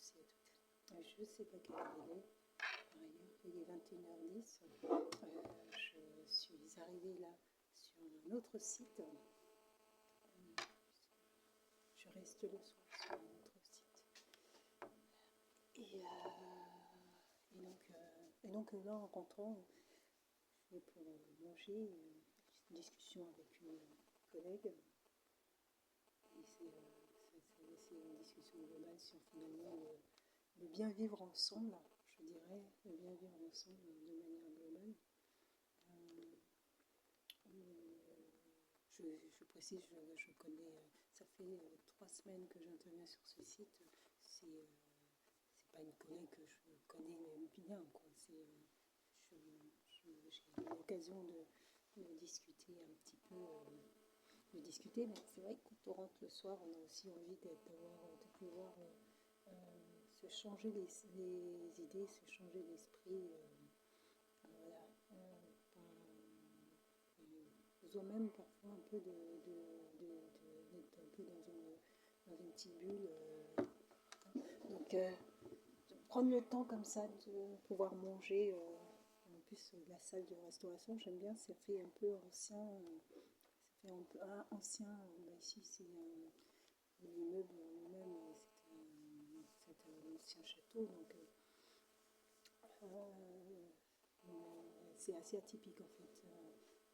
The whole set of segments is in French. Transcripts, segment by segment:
Je sais pas quelle heure il est. Par ailleurs, il est 21h10. Je suis arrivée là sur un autre site. Je reste le soir sur un autre site. Et donc là, en rentrant, je vais pour manger, une discussion avec une collègue. Et c'est une discussion globale sur finalement le bien vivre ensemble, je dirais, le bien vivre ensemble de manière globale. Je précise, je connais, ça fait 3 semaines que j'interviens sur ce site. C'est pas une collègue que je connais bien, quoi. J'ai eu l'occasion de discuter un petit peu, mais c'est vrai que quand on rentre le soir, on a aussi envie de pouvoir se changer les idées, se changer l'esprit. Voilà, besoin même parfois un peu d'être un peu dans une petite bulle. Donc, de prendre le temps comme ça de pouvoir manger. En plus, la salle de restauration, j'aime bien, ça fait un peu ancien. Ça fait un peu ancien. Ici, c'est l'immeuble lui-même, c'est un ancien château. Donc, c'est assez atypique en fait,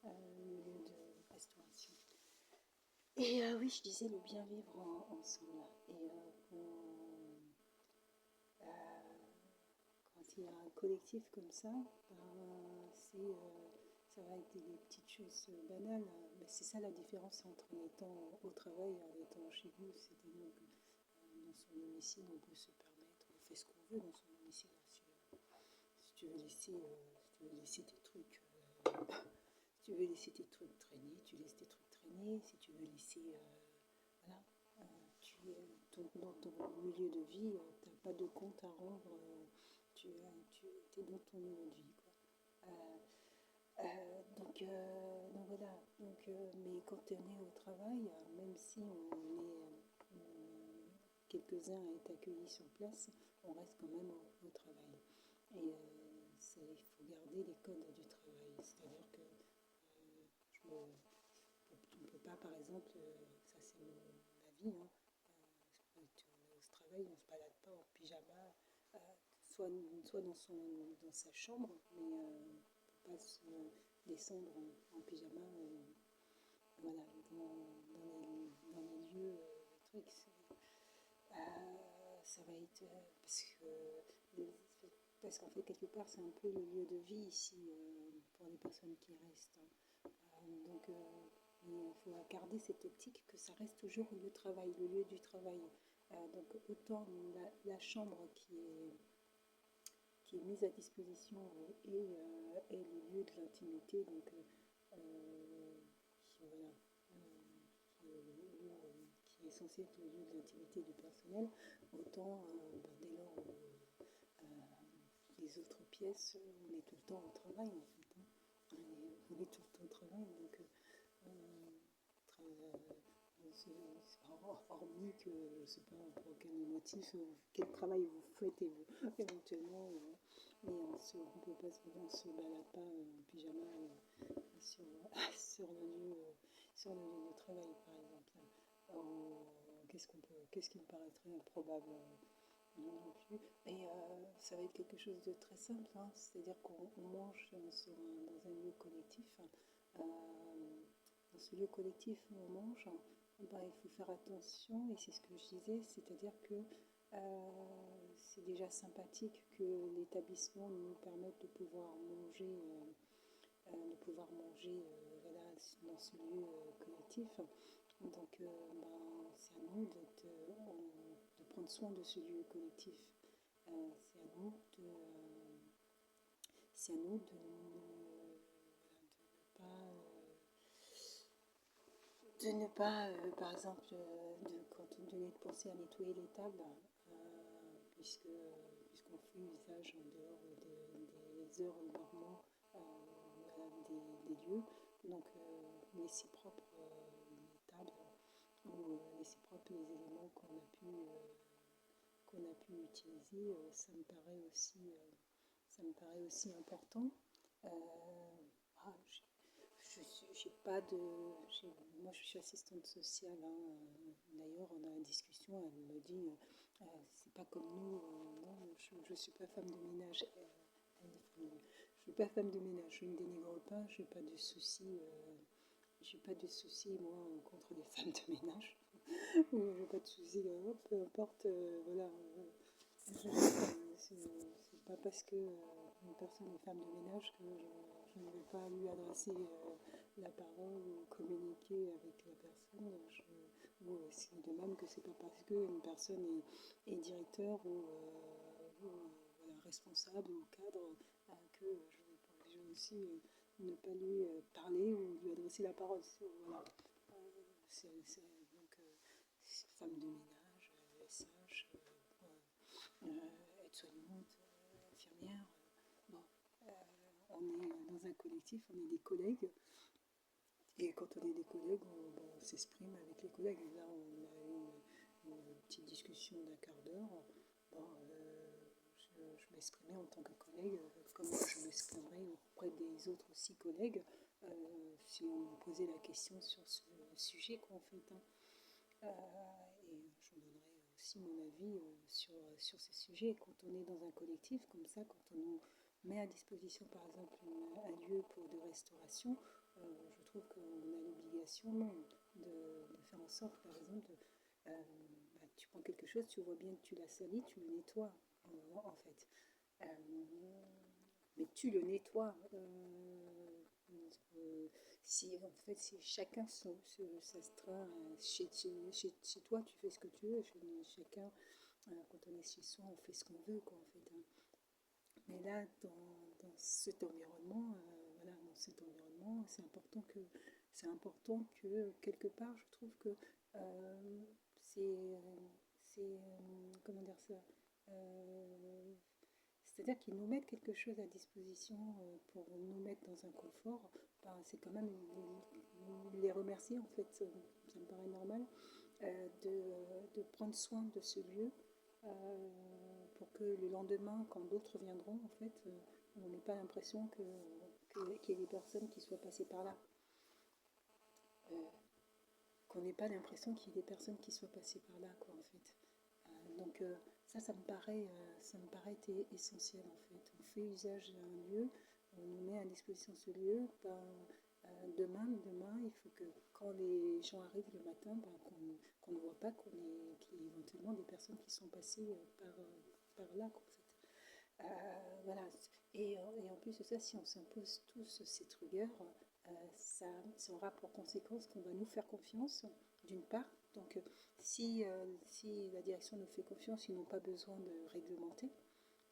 le lieu de restauration. Et oui, je disais le bien vivre ensemble. Et quand il y a un collectif comme ça, ça va être des petites choses banales. Mais c'est ça la différence entre en étant au travail et en étant chez vous. C'est-à-dire que dans son domicile, on peut se permettre, on fait ce qu'on veut dans son domicile. Si tu veux laisser tes trucs, si tu veux laisser tes trucs traîner, tu laisses tes trucs traîner. Si tu veux laisser, voilà, dans ton milieu de vie, tu n'as pas de compte à rendre. Tu es dans ton milieu de vie, quoi. Donc voilà. Mais quand on est au travail, même si on est quelques-uns à être accueillis sur place, on reste quand même au travail. Et il faut garder les codes du travail. C'est-à-dire que on ne peut pas, par exemple, ça c'est mon avis, hein, on est au travail, on ne se balade pas en pyjama, soit dans sa chambre, mais on ne peut pas se descendre en pyjama, voilà, dans les lieux, trucs. Ça va être parce qu'en fait quelque part c'est un peu le lieu de vie ici pour les personnes qui restent. Donc il faut garder cette optique que ça reste toujours le travail, le lieu du travail. Donc autant la chambre qui est mise à disposition est le lieu de l'intimité, donc voilà, qui est censé être le lieu de l'intimité du personnel, autant dès lors les autres pièces, on est tout le temps au travail en fait. Hein. On est tout le temps au travail, donc hormis que je ne sais pas pour quel motif, quel travail vous faites éventuellement, mais on ne peut pas on se balade pas en pyjama sur, sur le lieu de travail par exemple. Qu'est-ce qui me paraîtrait improbable non plus. Et ça va être quelque chose de très simple, hein, c'est-à-dire qu'on mange dans un lieu collectif. Dans ce lieu collectif où on mange, il faut faire attention, et c'est ce que je disais, c'est-à-dire que c'est déjà sympathique que l'établissement nous permette de pouvoir manger, voilà, dans ce lieu collectif. Donc c'est à nous de prendre soin de ce lieu collectif. C'est à nous de ne pas, par exemple, de penser à nettoyer les tables, puisqu'on fait usage en dehors des heures normaux des lieux. Donc, laisser propre les tables ou laisser propre les éléments qu'on a pu utiliser, ça me paraît aussi important. Euh, ah, j'ai pas de, moi je suis assistante sociale, hein, d'ailleurs on a une discussion, elle me dit, c'est pas comme nous, non, je suis pas femme de ménage. Je suis pas femme de ménage, je ne dénigre pas, j'ai pas de soucis moi contre les femmes de ménage. J'ai pas de soucis, peu importe, voilà. C'est pas parce que une personne est femme de ménage que je ne vais pas lui adresser la parole ou communiquer avec la personne. C'est de même que c'est pas parce qu'une personne est directeur voilà, responsable ou cadre que je vais pas obligée aussi ne pas lui parler ou lui adresser la parole. Voilà. Donc, femme de ménage, SH, aide-soignante, infirmière. Bon, on est dans un collectif, on est des collègues. Et quand on est des collègues, on s'exprime avec les collègues. Et là, on a eu une petite discussion d'un quart d'heure. Bon, je m'exprimais en tant que collègue, comme je m'exprimerais auprès des autres aussi collègues, si on me posait la question sur ce sujet, quoi, en fait. Hein. Et je donnerai aussi mon avis sur ces sujets. Quand on est dans un collectif comme ça, quand on nous met à disposition par exemple un lieu pour de restauration, je trouve qu'on a l'obligation de faire en sorte, par exemple, tu prends quelque chose, tu vois bien que tu l'as sali, tu le nettoies en fait. Mais tu le nettoies. Si chacun s'astreint chez toi, tu fais ce que tu veux. Chacun, quand on est chez soi, on fait ce qu'on veut, quoi, en fait. Hein. Mais là, dans cet environnement, voilà, dans cet environnement, c'est important que quelque part, je trouve que c'est, comment dire ça, euh, c'est-à-dire qu'ils nous mettent quelque chose à disposition pour nous mettre dans un confort. Ben, c'est quand même les remercier en fait, ça me paraît normal, de prendre soin de ce lieu pour que le lendemain, quand d'autres viendront, en fait, on n'ait pas l'impression qu'il y ait des personnes qui soient passées par là. Euh, qu'on n'ait pas l'impression qu'il y ait des personnes qui soient passées par là, quoi, en fait. Donc ça me paraît essentiel, en fait. On fait usage d'un lieu, on nous met à disposition ce lieu. Ben, demain, il faut que quand les gens arrivent le matin, ben, qu'on ne voit pas qu'il y ait éventuellement des personnes qui sont passées par là, quoi, en fait. Voilà. Et en plus de ça, si on s'impose tous cette rigueur, ça aura pour conséquence qu'on va nous faire confiance, d'une part. Donc, si la direction nous fait confiance, ils n'ont pas besoin de réglementer.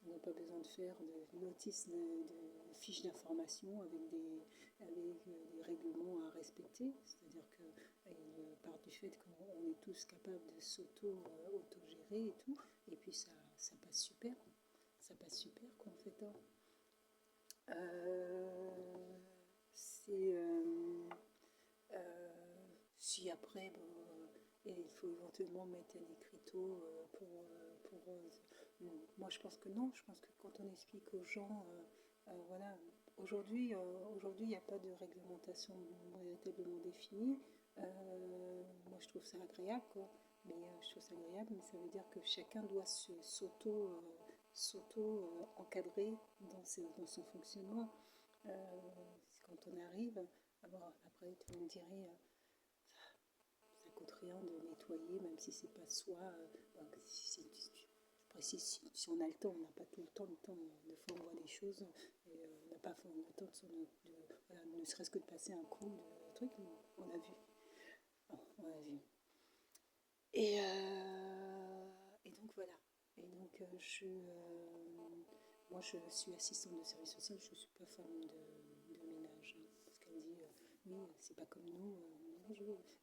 Ils n'ont pas besoin de faire de notices, de fiches d'information avec des règlements à respecter. C'est-à-dire qu'ils partent du fait qu'on est tous capables de s'auto-gérer et tout. Et puis ça passe super. Ça passe super, quoi, en fait. Hein. C'est si après et il faut éventuellement mettre un écriteau moi je pense que non, je pense que quand on explique aux gens voilà, aujourd'hui il n'y a pas de réglementation véritablement définie. Moi je trouve ça agréable, quoi, mais je trouve ça agréable, mais ça veut dire que chacun doit s'auto-encadrer dans son fonctionnement. Quand on arrive, alors après tu me dirais, ça coûte rien de nettoyer, même si c'est pas soi. Je précise, si on a le temps, on n'a pas tout le temps. Des fois on voit des choses et on n'a pas le temps voilà, ne serait-ce que de passer un coup de truc, on a vu. Bon, on a vu. Et donc voilà. Et donc moi je suis assistante de service social, je ne suis pas femme de ménage. Hein, parce qu'elle me dit, oui, c'est pas comme nous.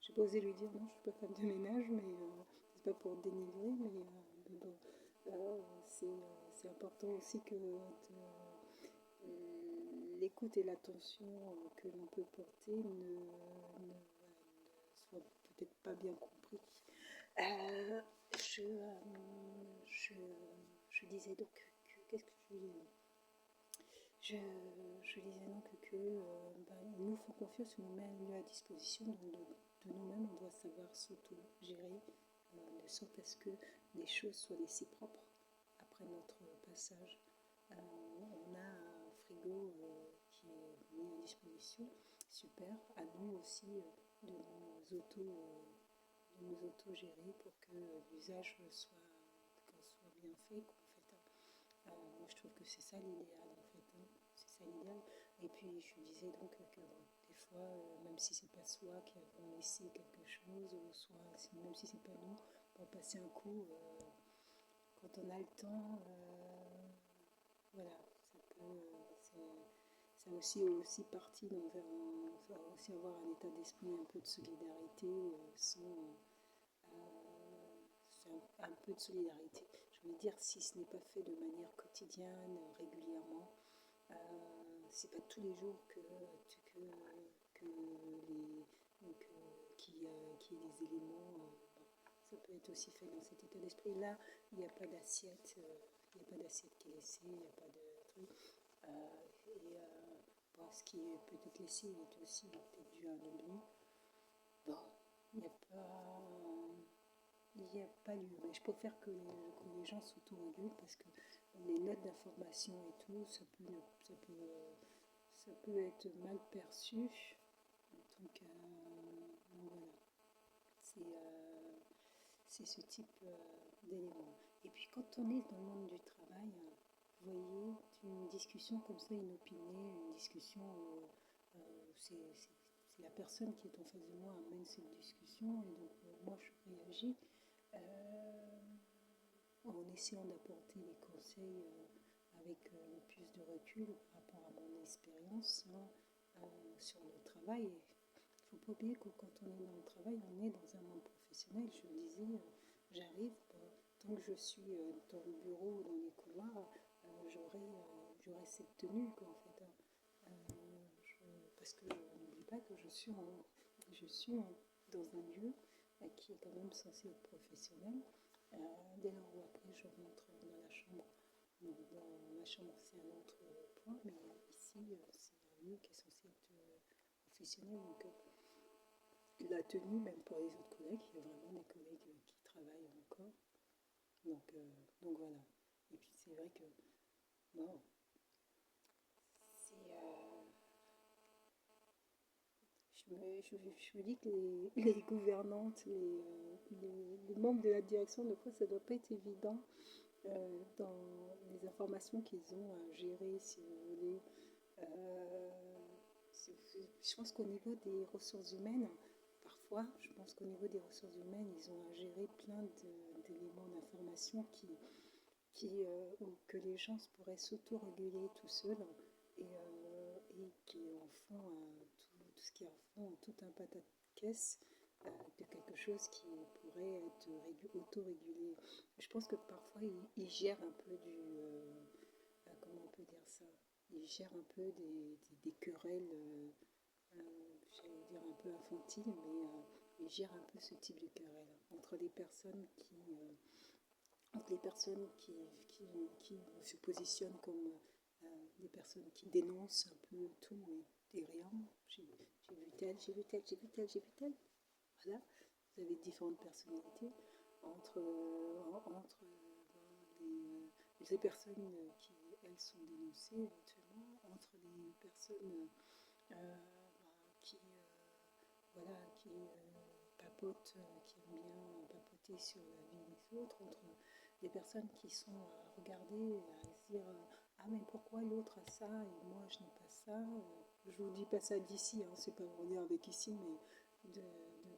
J'ai pas osé lui dire, non, je suis pas femme de ménage, mais c'est pas pour dénigrer, mais bon, c'est important aussi que l'écoute et l'attention que l'on peut porter ne soient peut-être pas bien compris. Je je, je disais donc qu'est-ce que je disais je, je disais donc que il nous faut confiance, on nous met à disposition de nous-mêmes, on doit savoir s'auto-gérer de sorte à ce que les choses soient laissées propres après notre passage. On a un frigo qui est mis à disposition, super, à nous aussi de nous auto-gérer pour que l'usage soit bien fait. Moi je trouve que c'est ça l'idéal en fait, hein. C'est ça l'idéal. Et puis je disais donc que des fois, même si c'est pas soi qui avons laissé quelque chose, ou soit même si c'est pas nous, pour passer un coup, quand on a le temps, voilà, c'est aussi parti dans ça va aussi avoir un état d'esprit un peu de solidarité, un peu de solidarité. Je veux dire, si ce n'est pas fait de manière quotidienne, régulièrement, euh, c'est pas tous les jours que les, qu'il y ait des éléments. Bon, ça peut être aussi fait dans cet état d'esprit. Là, il n'y a pas d'assiette, il n'y a pas d'assiette qui est laissée, il n'y a pas de truc. Bon, ce qui est peut-être laissé est aussi peut-être dû à un oubli. Bon, il n'y a pas. Il n'y a pas lieu. Mais je préfère que les gens s'autorégulent parce que les notes d'information et tout, ça peut être mal perçu. Donc voilà, c'est ce type d'élément. Et puis quand on est dans le monde du travail, vous voyez, une discussion comme ça, inopinée, une discussion où c'est la personne qui est en face de moi amène cette discussion et donc moi je réagis en essayant d'apporter les conseils avec le plus de recul par rapport à mon expérience sur le travail. Il ne faut pas oublier que quand on est dans le travail, on est dans un monde professionnel. Je le disais, j'arrive, tant que je suis dans le bureau ou dans les couloirs, j'aurai cette tenue quoi, en fait. Parce que je n'oublie pas que je suis dans un lieu qui est quand même censé être professionnel. Dès lors où après je rentre dans la chambre, dans ma chambre c'est un autre point, mais ici c'est un lieu qui est censé être professionnel. Donc la tenue, même pour les autres collègues, il y a vraiment des collègues qui travaillent encore. Donc voilà. Et puis c'est vrai que bon, c'est je me dis que les gouvernantes, les membres de la direction, de fois, ça ne doit pas être évident dans les informations qu'ils ont à gérer, si vous voulez. Euh, je pense qu'au niveau des ressources humaines, parfois, je pense qu'au niveau des ressources humaines, ils ont à gérer plein d'éléments d'information que les gens pourraient s'auto-réguler tout seuls et qui en font tout ce qui en font tout un pataquès de quelque chose qui pourrait être auto-régulé. Je pense que parfois ils gèrent un peu comment on peut dire ça, ils gèrent un peu des querelles, j'allais dire un peu infantiles, mais ils gèrent un peu ce type de querelle entre les personnes qui se positionnent comme des personnes qui dénoncent un peu tout et rien. J'ai vu tel, j'ai vu tel, j'ai vu tel, j'ai vu tel. Voilà, vous avez différentes personnalités entre les personnes qui, elles, sont dénoncées éventuellement, entre les personnes qui papotent, qui aiment bien papoter sur la vie des autres, entre des personnes qui sont à regarder, à se dire ah mais pourquoi l'autre a ça et moi je n'ai pas ça. Je vous dis pas ça d'ici, hein, c'est pas en lien avec ici, mais de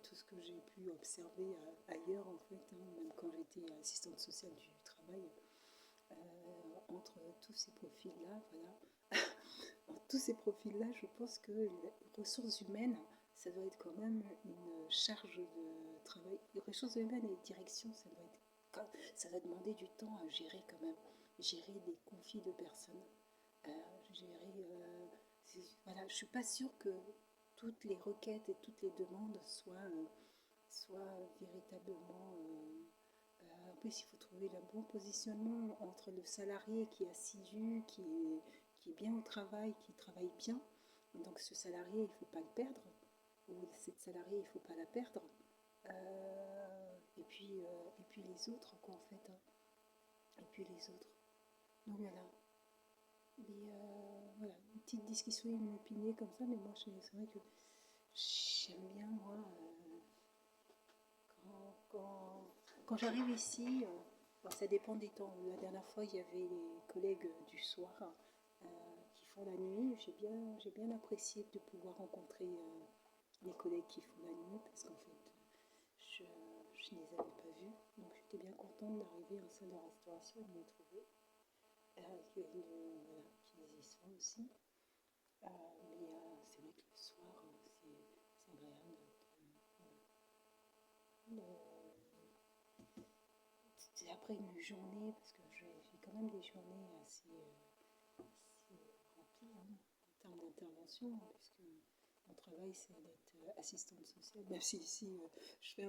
tout ce que j'ai pu observer ailleurs en fait, hein, même quand j'étais assistante sociale du travail, entre tous ces profils-là, voilà. Entre tous ces profils-là, je pense que les ressources humaines, ça doit être quand même une charge de travail. Les ressources humaines et direction, ça va demander du temps à gérer quand même. Gérer des conflits de personnes. Voilà, je suis pas sûre que toutes les requêtes et toutes les demandes soient véritablement plus, il faut trouver le bon positionnement entre le salarié qui est assidu, qui est bien au travail, qui travaille bien. Donc ce salarié, il ne faut pas le perdre, ou cette salariée, il ne faut pas la perdre. Et puis les autres, quoi, en fait. Hein. Et puis les autres. Donc voilà. Mais voilà, une petite discussion inopinée comme ça, mais moi, c'est vrai que j'aime bien, moi, quand j'arrive ici, bon, ça dépend des temps. La dernière fois, il y avait les collègues du soir qui font la nuit. J'ai bien apprécié de pouvoir rencontrer les collègues qui font la nuit parce qu'en fait, je ne les avais pas vus. Donc j'étais bien contente d'arriver en salle de restauration et de me trouver. Voilà, qu'ils y sont aussi. Mais c'est vrai que le soir, c'est agréable. C'est après une journée, parce que j'ai quand même des journées assez remplies hein, en termes d'intervention, puisque mon travail c'est d'être assistante sociale, même si ici je fais un